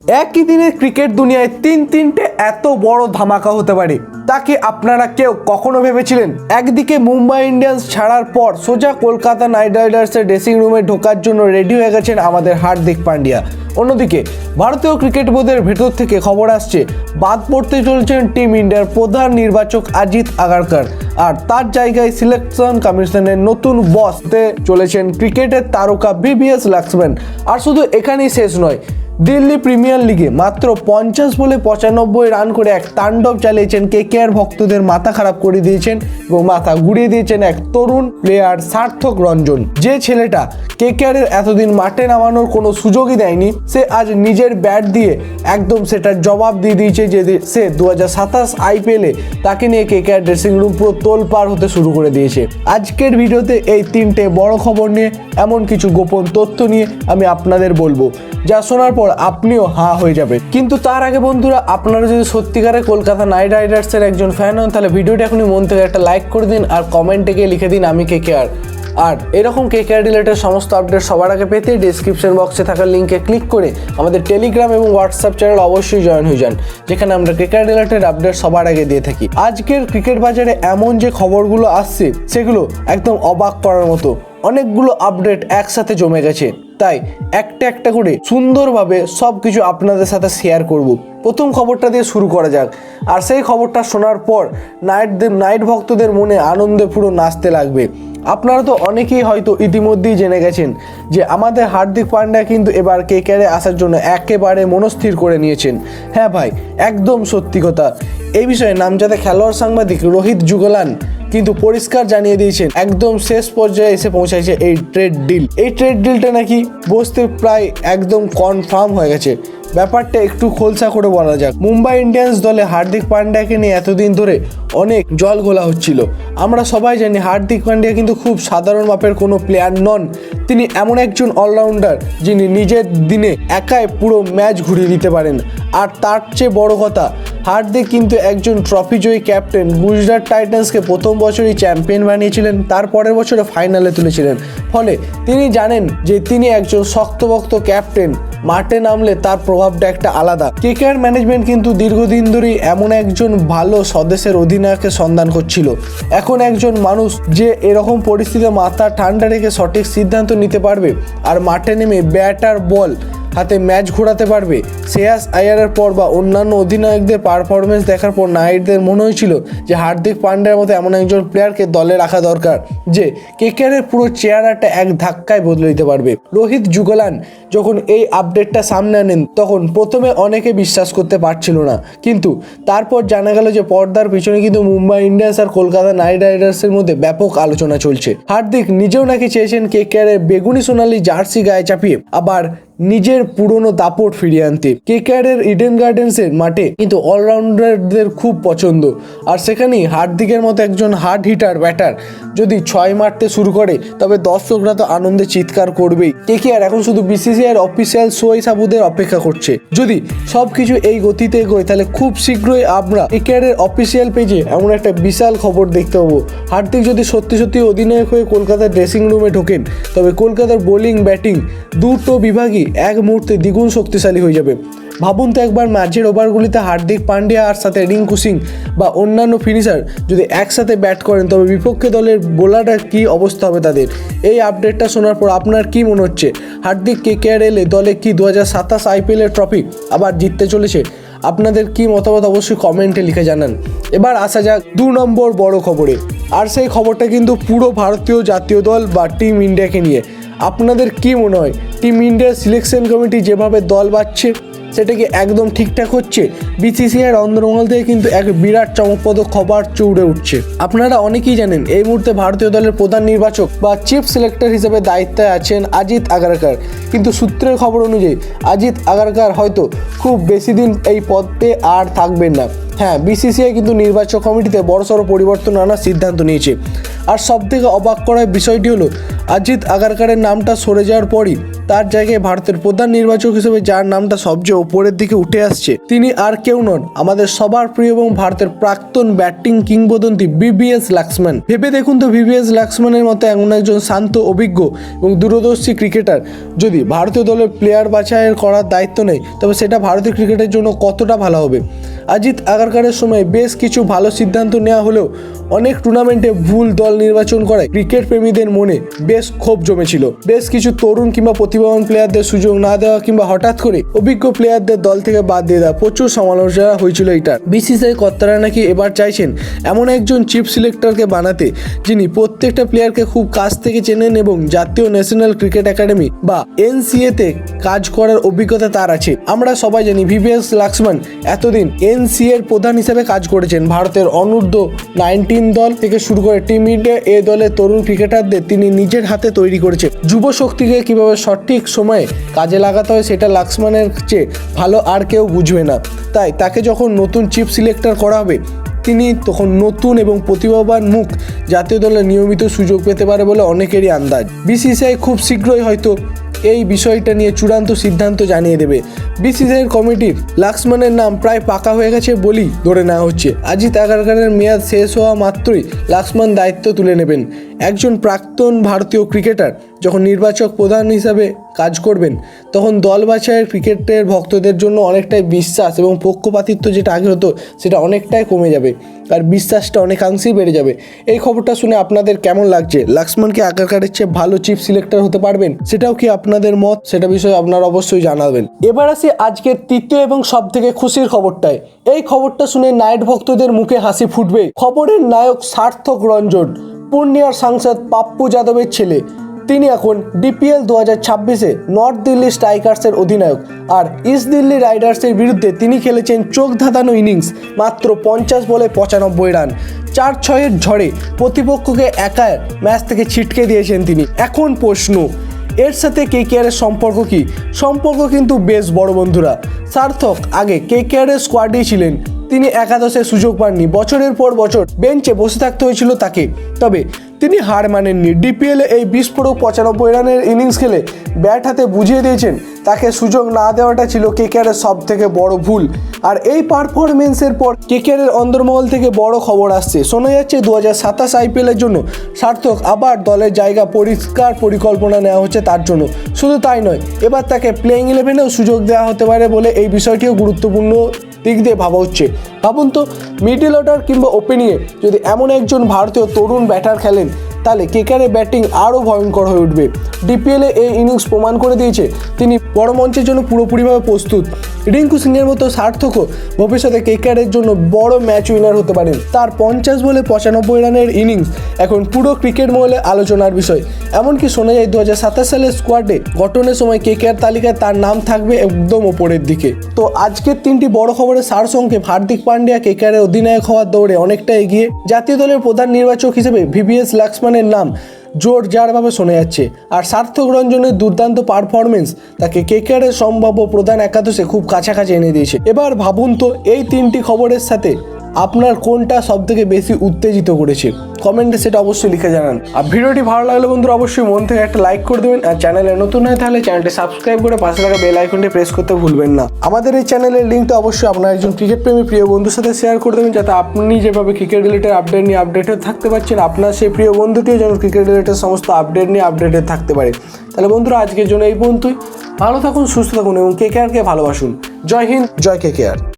একই দিনে ক্রিকেট দুনিয়ায় তিনটে এত বড় ধামাকা হতে পারে তা কি আপনারা কেউ কখনো ভেবেছিলেন? একদিকে মুম্বাই ইন্ডিয়ান্স ছাড়ার পর সোজা কলকাতা নাইট রাইডার্সের ড্রেসিং রুমে ঢোকার জন্য রেডি হয়ে গেছেন আমাদের হার্দিক পান্ডিয়া। অন্যদিকে ভারতীয় ক্রিকেট বোর্ডের ভেতর থেকে খবর আসছে বাদ পড়তে চলছেন টিম ইন্ডিয়ার প্রধান নির্বাচক অজিত আগারকার, আর তার জায়গায় সিলেকশন কমিশনের নতুন বস হতে চলেছেন ক্রিকেটের তারকা ভিভিএস লক্ষ্মণ। আর শুধু এখানেই শেষ নয়, দিল্লি প্রিমিয়ার লিগে মাত্র 50 বলে 95 রান করে এক তাণ্ডব চালিয়েছেন কেকেআর ভক্তদের মাথা খারাপ করে দিয়েছেন এবং মাথা ঘুরিয়ে দিয়েছেন এক তরুণ প্লেয়ার সার্থক রঞ্জন। যে ছেলেটা কেকেআরের এতদিন মাঠে নামানোর কোনো সুযোগই দেয়নি, সে আজ নিজের ব্যাট দিয়ে একদম সেটার জবাব দিয়ে দিয়েছে যে সে 2027 আইপিএলে তাকে নিয়ে কেকেআর ড্রেসিং রুম পুরো তোলপাড় হতে শুরু করে দিয়েছে। আজকের ভিডিওতে এই তিনটে বড় খবর নিয়ে এমন কিছু গোপন তথ্য নিয়ে আমি আপনাদের বলবো, যা শোনার পর আপনিও হা হয়ে যাবে। কিন্তু তার আগে বন্ধুরা, আপনারা যদি সত্যিকারের কলকাতা নাইট রাইডার্সের একজন ফ্যান হন তাহলে ভিডিওটা এখনই মন থেকে একটা লাইক করে দিন আর কমেন্টে গিয়ে লিখে দিন আমি কেকেআর। আর এরকম কেকেআর রিলেটেড সমস্ত আপডেট সবার আগে পেতে ডেসক্রিপশন বক্সে থাকা লিঙ্কে ক্লিক করে আমাদের টেলিগ্রাম এবং হোয়াটসঅ্যাপ চ্যানেল অবশ্যই জয়েন হয়ে যান, যেখানে আমরা কেকেআর রিলেটেড আপডেট সবার আগে দিয়ে থাকি। আজকের ক্রিকেট বাজারে এমন যে খবরগুলো আসছে সেগুলো একদম অবাক করার মতো। অনেকগুলো আপডেট একসাথে জমে গেছে, তাই একটা একটা করে সুন্দরভাবে সব কিছু আপনাদের সাথে শেয়ার করব। প্রথম খবরটা দিয়ে শুরু করা যাক। আর সেই খবরটা শোনার পর নাইট ভক্তদের মনে আনন্দে পুরো নাচতে লাগবে। আপনারা তো অনেকেই হয়তো ইতিমধ্যেই জেনে গেছেন যে আমাদের হার্দিক পান্ডিয়া কিন্তু এবার কেকেআরে আসার জন্য একেবারে মনস্থির করে নিয়েছেন। হ্যাঁ ভাই, একদম সত্যি কথা। এই বিষয়ে নামজাদা খেলোয়াড় সাংবাদিক রোহিত জুগলান কিন্তু পরিষ্কার জানিয়ে দিয়েছেন একদম শেষ পর্যায়ে এসে পৌঁছাইছে এই ট্রেড ডিল। এই ট্রেড ডিলটা নাকি বসতে প্রায় একদম কনফার্ম হয়ে গেছে। ব্যাপারটা একটু খোলসা করে বলা যাক। মুম্বাই ইন্ডিয়ান্স দলে হার্দিক পান্ডিয়াকে নিয়ে এতদিন ধরে অনেক জল ঘোলা হচ্ছিল। আমরা সবাই জানি হার্দিক পান্ডিয়া কিন্তু খুব সাধারণ মাপের কোনো প্লেয়ার নন। তিনি এমন একজন অলরাউন্ডার যিনি নিজের দিনে একাই পুরো ম্যাচ ঘুরিয়ে দিতে পারেন। আর তার চেয়ে বড় কথা, হার্দিক কিন্তু একজন ট্রফি জয়ী ক্যাপ্টেন। গুজরাট টাইটান্সকে প্রথম বছরই চ্যাম্পিয়ন বানিয়েছিলেন, তার পরের বছরে ফাইনালে তুলেছিলেন। ফলে তিনি জানেন যে তিনি একজন শক্তভক্ত ক্যাপ্টেন, মাঠে নামলে তার প্রভাবটা একটা আলাদা। কেকেআর ম্যানেজমেন্ট কিন্তু দীর্ঘদিন ধরেই এমন একজন ভালো স্বদেশের অধিনায়কের সন্ধান করছিল। এখন একজন মানুষ যে এরকম পরিস্থিতিতে মাথা ঠান্ডা রেখে সঠিক সিদ্ধান্ত নিতে পারবে আর মাঠে নেমে ব্যাট আর বল হাতে ম্যাচ ঘোরাতে পারবে। শ্রেয়াস আয়ারের পর বা অন্যান্য অধিনায়কদের পারফরমেন্স দেখার পর নাইটদের মনে হয়েছিল যে হার্দিক পান্ডিয়ার মতো এমন একজন প্লেয়ারকে দলে রাখা দরকার যে কেকেআরের পুরো চেহারাটা এক ধাক্কায় বদলে দিতে পারবে। রোহিত জুগলান যখন এই আপডেটটা সামনে আনেন তখন প্রথমে অনেকে বিশ্বাস করতে পারছিল না, কিন্তু তারপর জানা গেল যে পর্দার পিছনে কিন্তু মুম্বাই ইন্ডিয়ান্স আর কলকাতা নাইট রাইডার্সের মধ্যে ব্যাপক আলোচনা চলছে। হার্দিক নিজেও নাকি চেয়েছেন কেকেআরের বেগুনি সোনালী জার্সি গায়ে চাপিয়ে আবার নিজের পুরনো দাপট ফিরিয়ে আনতে। কেকেআরের ইডেন গার্ডেন্সের মাঠে কিন্তু অলরাউন্ডারদের খুব পছন্দ, আর সেখানেই হার্দিকের মতো একজন হার্ড হিটার ব্যাটার যদি 6 মারতে শুরু করে তবে দর্শকরা তো আনন্দে চিৎকার করবেই। কেকেআর এখন শুধু বিসিসিআইয়ের অফিসিয়াল সই সাবুদের অপেক্ষা করছে। যদি সবকিছু এই গতিতে এগোয় তাহলে খুব শীঘ্রই আমরা কেকেআরের অফিসিয়াল পেজে এমন একটা বিশাল খবর দেখতে পাবো। হার্দিক যদি সত্যি অধিনায়ক হয়ে কলকাতার ড্রেসিং রুমে ঢোকেন তবে কলকাতার বোলিং ব্যাটিং দুটো বিভাগই এক মুহূর্তে দ্বিগুণ শক্তিশালী হয়ে যাবে। ভাবুন তো একবার ম্যাচের ওভারগুলিতে হার্দিক পান্ডিয়া আর সাথে রিঙ্কু সিং বা অন্যান্য ফিনিশার যদি একসাথে ব্যাট করেন তবে বিপক্ষে দলের বোলাররা কী অবস্থা হবে তাদের। এই আপডেটটা শোনার পর আপনার কি মনে হচ্ছে? হার্দিক কেকেআর এলে দলে কি 2027 আইপিএলের ট্রফি আবার জিততে চলেছে? আপনাদের কি মতামত অবশ্যই কমেন্টে লিখে জানান। এবার আসা যাক 2 নম্বর বড় খবরে, আর সেই খবরটা কিন্তু পুরো ভারতীয় জাতীয় দল বা টিম ইন্ডিয়াকে নিয়ে। আপনাদের কি মনে হয় টিম ইন্ডিয়ার সিলেকশন কমিটি যেভাবে দল বাছছে সেটা কি একদম ঠিকঠাক হচ্ছে? বিসিসিআইয়ের অন্দরমহল থেকে কিন্তু এক বিরাট চমকপ্রদ খবর চৌড়ে উঠছে। আপনারা অনেকেই জানেন এই মুহূর্তে ভারতীয় দলের প্রধান নির্বাচক বা চিফ সিলেক্টর হিসেবে দায়িত্বে আছেন অজিত আগারকার, কিন্তু সূত্রের খবর অনুযায়ী অজিত আগারকার হয়তো খুব বেশি দিন এই পদে আর থাকবেন না। হ্যাঁ, বিসিসিআই কিন্তু নির্বাচক কমিটিতে বড়সড় পরিবর্তন আনার সিদ্ধান্ত নিয়েছে। আর সবথেকে অবাক করার বিষয়টি হলো অজিত আগারকারের নামটা সরে যাওয়ার পরই তার জায়গায় ভারতের প্রধান নির্বাচক হিসেবে যার নামটা সবচেয়ে ওপরের দিকে উঠে আসছে তিনি আর কেউ নন, আমাদের সবার প্রিয় এবং ভারতের প্রাক্তন ব্যাটিং কিংবদন্তি ভিভিএস লক্ষ্মণ। ভেবে দেখুন তো, ভিভিএস লক্ষ্মণের মতো এমন একজন শান্ত, অভিজ্ঞ এবং দূরদর্শী ক্রিকেটার যদি ভারতীয় দলের প্লেয়ার বাছাইয়ের করার দায়িত্ব নেয়, তবে সেটা ভারতীয় ক্রিকেটের জন্য কতটা ভালো হবে। অজিত আগারকারের সময় বেশ কিছু ভালো সিদ্ধান্ত নেওয়া হলেও অনেক টুর্নামেন্টে ভুল দল নির্বাচন করায় ক্রিকেট প্রেমীদের মনে বেশ ক্ষোভ জমেছিল। বেশ কিছু তরুণ কিংবা প্রতিভাবান প্লেয়ারদের সুযোগ না দেওয়া কিংবা হঠাৎ করে অভিজ্ঞ প্লেয়ারদের দল থেকে বাদ দিয়ে দেওয়া, প্রচুর সমালোচনা হয়েছিল এটা। বিসিসিআই কর্তারা নাকি এবার চাইছেন এমন একজন চিফ সিলেক্টরকে বানাতে যিনি প্রত্যেকটা প্লেয়ারকে খুব কাছ থেকে চেনেন এবং জাতীয় ন্যাশনাল ক্রিকেট একাডেমি বা এনসিএতে কাজ করার অভিজ্ঞতা তার আছে। আমরা সবাই জানি ভিভিএস লক্ষ্মণ এতদিন এনসিএ এর প্রধান হিসেবে কাজ করেছেন। ভারতের অনূর্ধ্ব-19 দল থেকে শুরু করে টিম ইন্ডিয়া এ দলের তরুণ ক্রিকেটারদের তিনি নিজের হাতে তৈরি করেছেন। যুব শক্তিকে কিভাবে সঠিক সময়ে কাজে লাগাতে হয় সেটা লক্ষ্মণের চেয়ে ভালো আর কেউ বুঝবে না। তাই তাকে যখন নতুন চিফ সিলেক্টর করা হবে তিনি তখন নতুন এবং প্রতিভাবান মুখ জাতীয় দলে নিয়মিত সুযোগ পেতে পারে বলে অনেকেরই আন্দাজ। বিসিসিআই খুব শীঘ্রই হয়তো এই বিষয়টা নিয়ে চূড়ান্ত সিদ্ধান্ত জানিয়ে দেবে। বিসিসিআই কমিটির লক্ষ্মণের নাম প্রায় পাকা হয়ে গেছে বলেই ধরে নেওয়া হচ্ছে। অজিত আগারকারের মেয়াদ শেষ হওয়া মাত্রই লক্ষ্মণ দায়িত্ব তুলে নেবেন। একজন প্রাক্তন ভারতীয় ক্রিকেটার যখন নির্বাচক প্রধান হিসাবে কাজ করবেন তখন দল বাছাইয়ের ক্রিকেটের ভক্তদের জন্য অনেকটাই বিশ্বাস এবং পক্ষপাতিত্ব যেটা আগে হতো সেটা অনেকটাই কমে যাবে আর বিশ্বাসটা অনেকাংশেই বেড়ে যাবে। এই খবরটা শুনে আপনাদের কেমন লাগছে? লক্ষ্মণ কি আগারকারের চেয়ে ভালো চিফ সিলেক্টর হতে পারবেন? সেটাও কি আপনাদের মত? সেটা বিষয়ে আপনারা অবশ্যই জানাবেন। এবার আসি আজকের তৃতীয় এবং সব থেকে খুশির খবরটায়। এই খবরটা শুনে নাইট ভক্তদের মুখে হাসি ফুটবে। খবরের নায়ক সার্থক রঞ্জন, পূর্ণিয়ার সাংসদ পাপ্পু যাদবের ছেলে। তিনি এখন ডিপিএল 2026-এ নর্থ দিল্লি স্ট্রাইকার্সের অধিনায়ক। আর ইস্ট দিল্লি রাইডার্সের বিরুদ্ধে তিনি খেলেছেন চোখ ধাঁধানো ইনিংস, মাত্র 50 বলে 95 রান, 4-6-এর ঝড়ে প্রতিপক্ষকে একা ম্যাচ থেকে ছিটকে দিয়েছেন তিনি। এখন প্রশ্ন, এর সাথে কেকেআরের সম্পর্ক কি? সম্পর্ক কিন্তু বেশ বড় বন্ধুরা। সার্থক আগে কেকেআরের স্কোয়াডেই ছিলেন, তিনি একাদশে সুযোগ পাননি, বছরের পর বছর বেঞ্চে বসে থাকতে হয়েছিল তাকে। তবে তিনি হার মানেননি। ডিপিএলে এই বিস্ফোরক 95 রানের ইনিংস খেলে ব্যাট হাতে বুঝিয়ে দিয়েছেন তাকে সুযোগ না দেওয়াটা ছিল কেকেআরের সব থেকে বড় ভুল। আর এই পারফরমেন্সের পর কেকেআরের অন্দরমহল থেকে বড় খবর আসছে। শোনা যাচ্ছে 2027 আইপিএলের জন্য সার্থক আবার দলের জায়গা পরিষ্কার পরিকল্পনা নেওয়া হচ্ছে তার জন্য। শুধু তাই নয়, এবার তাকে প্লেইং 11-এও সুযোগ দেওয়া হতে পারে বলে এই বিষয়টিও গুরুত্বপূর্ণ দিক দিয়ে ভাবা হচ্ছে। ভাবুন তো, মিডল অর্ডার কিংবা ওপেনিংয়ে যদি এমন একজন ভারতীয় তরুণ ব্যাটার খেলেন তাহলে কেকেআরের ব্যাটিং আরও ভয়ঙ্কর হয়ে উঠবে। ডিপিএলে এই ইনিংস প্রমাণ করে দিয়েছে তিনি বড় মঞ্চের জন্য পুরোপুরিভাবে প্রস্তুত। রিঙ্কু সিংয়ের মতো সার্থকও ভবিষ্যতে কেকেআরের জন্য বড় ম্যাচ উইনার হতে পারেন। তার 50 বলে 95 রানের ইনিংস এখন পুরো ক্রিকেট মহলে আলোচনার বিষয়। এমনকি শোনা যায় 2027 সালের স্কোয়াডে গঠনের সময় কেকেআর তালিকায় তার নাম থাকবে একদম ওপরের দিকে। তো আজকের 3টি বড় খবরের সারসংক্ষেপ: হার্দিক পান্ডিয়া কেকেআরের অধিনায়ক হওয়ার দৌড়ে অনেকটা এগিয়ে, জাতীয় দলের প্রধান নির্বাচক হিসেবে ভিভিএস লক্ষ্মণের নাম জোরজারভাবে শোনা যাচ্ছে, আর সার্থক রঞ্জনের দুর্দান্ত পারফরমেন্স তাকে কেকেআরের সম্ভাব্য প্রধান একাদশে খুব কাছাকাছি এনে দিয়েছে। এবার ভাবুন তো, এই 3টি খবরের সাথে আপনার কোনটা সব থেকে বেশি উত্তেজিত করেছে? কমেন্টে সেটা অবশ্যই লিখে জানান। আর ভিডিওটি ভালো লাগলে বন্ধুরা অবশ্যই মন থেকে একটা লাইক করে দেবেন। আর চ্যানেলে নতুন হয় তাহলে চ্যানেলটি সাবস্ক্রাইব করে পাশে থাকা বেল আইকনটি প্রেস করতে ভুলবেন না। আমাদের এই চ্যানেলের লিঙ্কটা অবশ্যই আপনার একজন ক্রিকেট প্রেমী প্রিয় বন্ধুর সাথে শেয়ার করে দেবেন, যাতে আপনি যেভাবে ক্রিকেট রিলেটেড আপডেট নিয়ে আপডেটেড থাকতে পারছেন, আপনার সেই প্রিয় বন্ধুটিও যেন ক্রিকেট রিলেটেড সমস্ত আপডেট নিয়ে আপডেটেড থাকতে পারে। তাহলে বন্ধুরা আজকের জন্য এই পর্যন্তই। ভালো থাকুন, সুস্থ থাকুন এবং কেকেআরকে ভালোবাসুন। জয় হিন্দ, জয় কেকেআর।